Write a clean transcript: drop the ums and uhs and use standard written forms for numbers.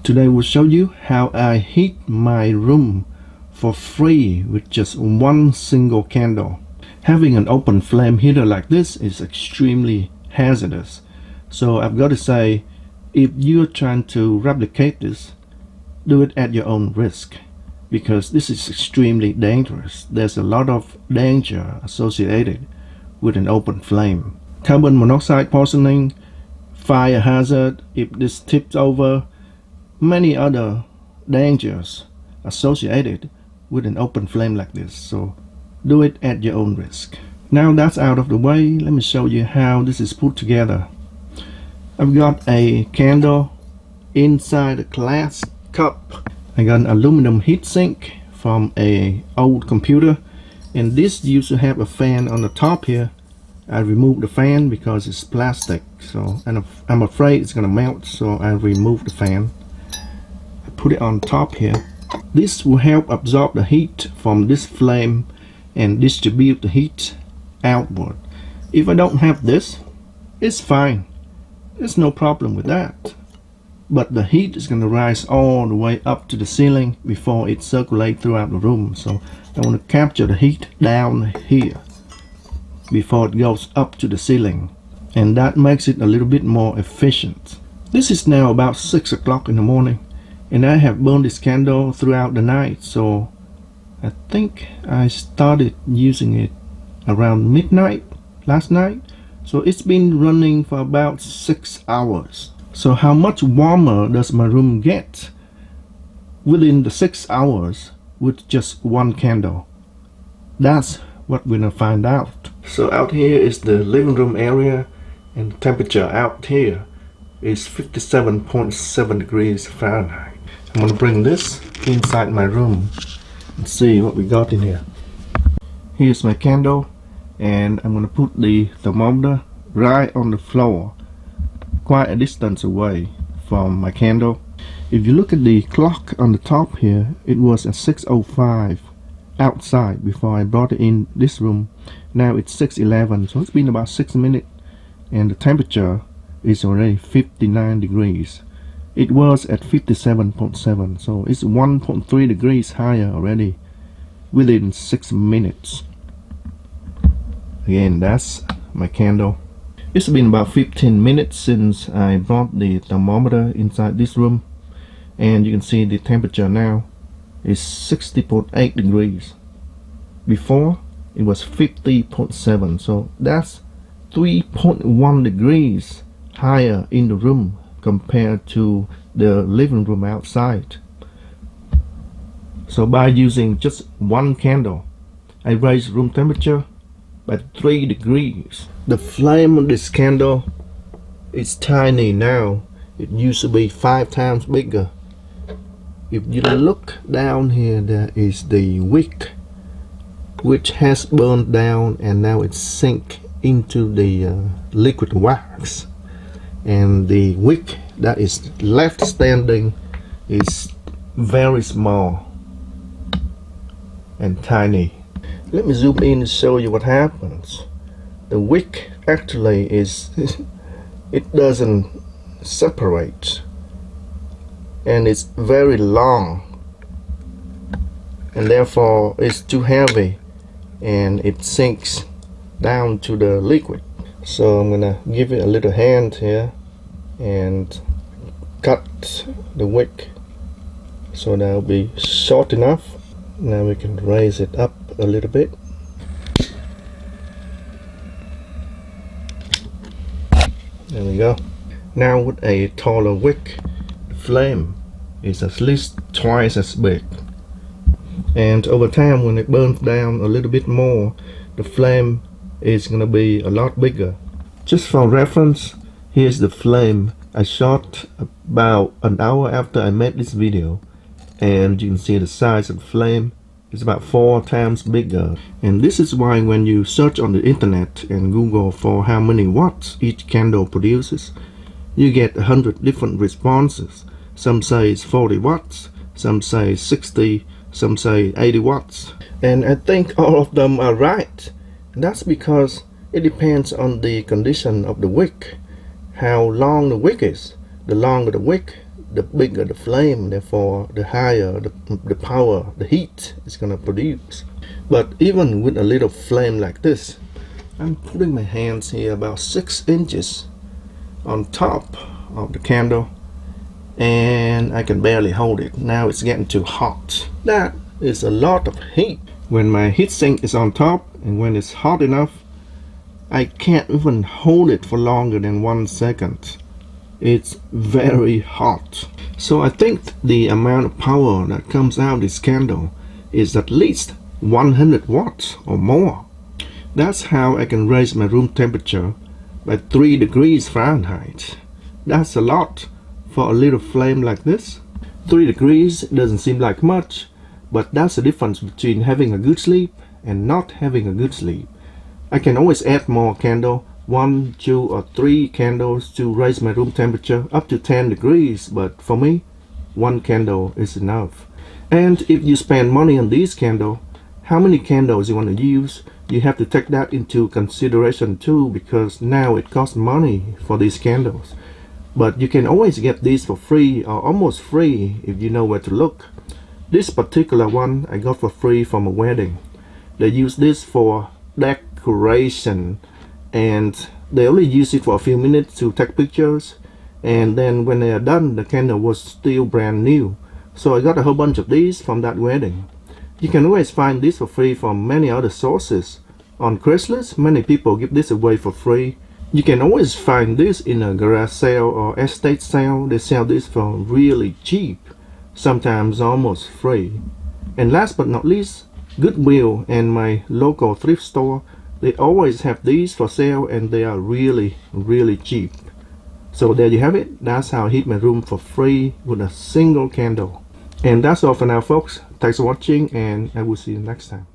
Today we'll show you how I heat my room for free with just one single candle. Having an open flame heater like this is extremely hazardous. So I've got to say, if you're trying to replicate this, do it at your own risk, because this is extremely dangerous. There's a lot of danger associated with an open flame. Carbon monoxide poisoning, fire hazard if this tips over, many other dangers associated with an open flame like this. So do it at your own risk. Now that's out of the way, let me show you how this is put together. I've got a candle inside a glass cup. I got an aluminum heatsink from an old computer, and this used to have a fan on the top here. I removed the fan because it's plastic, so and I'm afraid it's gonna melt, so I removed the fan. I put it on top here. This will help absorb the heat from this flame and distribute the heat outward. If I don't have this, it's fine. There's no problem with that. But the heat is going to rise all the way up to the ceiling before it circulates throughout the room. So I want to capture the heat down here before it goes up to the ceiling, and that makes it a little bit more efficient. This is now about 6 o'clock in the morning, and I have burned this candle throughout the night, so I think I started using it around midnight last night. So it's been running for about 6 hours. So how much warmer does my room get within the 6 hours with just one candle? That's what we're gonna find out. So out here is the living room area, and the temperature out here is 57.7 degrees Fahrenheit. I'm gonna bring this inside my room and see what we got in here. Here's my candle, and I'm gonna put the thermometer right on the floor, quite a distance away from my candle. If you look at the clock on the top here, it was at 6:05 outside before I brought it in this room. Now it's 6:11, so it's been about 6 minutes, and the temperature is already 59 degrees. It was at 57.7, so it's 1.3 degrees higher already within 6 minutes. Again, that's my candle. It's been about 15 minutes since I brought the thermometer inside this room, and you can see the temperature now is 60.8 degrees. Before it was 50.7, so that's 3.1 degrees higher in the room compared to the living room outside. So by using just one candle, I raised room temperature by 3 degrees. The flame of this candle is tiny now. It used to be 5 times bigger. If you look down here, there is the wick, which has burned down, and now it's sink into the liquid wax, and the wick that is left standing is very small and tiny. Let me zoom in to show you what happens. The wick actually is it doesn't separate, and it's very long, and therefore it's too heavy and it sinks down to the liquid. So I'm gonna give it a little hand here and cut the wick so that'll be short enough. Now we can raise it up a little bit. There we go. Now with a taller wick, the flame is at least twice as big, and over time when it burns down a little bit more, the flame is gonna be a lot bigger. Just for reference, here's the flame I shot about an hour after I made this video, and you can see the size of the flame is about 4 times bigger. And this is why when you search on the internet and Google for how many watts each candle produces, you get 100 different responses. Some say it's 40 watts, some say 60, some say 80 watts. And I think all of them are right. That's because it depends on the condition of the wick, how long the wick is. The longer the wick, the bigger the flame, therefore the higher the power, the heat it's gonna produce. But even with a little flame like this, I'm putting my hands here about 6 inches on top of the candle, and I can barely hold it. Now it's getting too hot. That is a lot of heat. When my heatsink is on top and when it's hot enough, I can't even hold it for longer than 1 second. It's very hot. So I think the amount of power that comes out of this candle is at least 100 watts or more. That's how I can raise my room temperature by 3 degrees Fahrenheit. That's a lot for a little flame like this. 3 degrees doesn't seem like much, but that's the difference between having a good sleep and not having a good sleep. I can always add more candle, 1, 2 or 3 candles to raise my room temperature up to 10 degrees, but for me 1 candle is enough. And if you spend money on these candles, how many candles you want to use, you have to take that into consideration too, because now it costs money for these candles. But you can always get these for free or almost free if you know where to look. This particular one I got for free from a wedding. They use this for decoration, and they only use it for a few minutes to take pictures, and then when they are done the candle was still brand new. So I got a whole bunch of these from that wedding. You can always find this for free from many other sources. On Craigslist, many people give this away for free. You can always find this in a garage sale or estate sale. They sell this for really cheap, sometimes almost free. And last but not least, Goodwill and my local thrift store, they always have these for sale, and they are really cheap. So there you have it. That's how I heat my room for free with a single candle. And that's all for now, folks. Thanks for watching, and I will see you next time.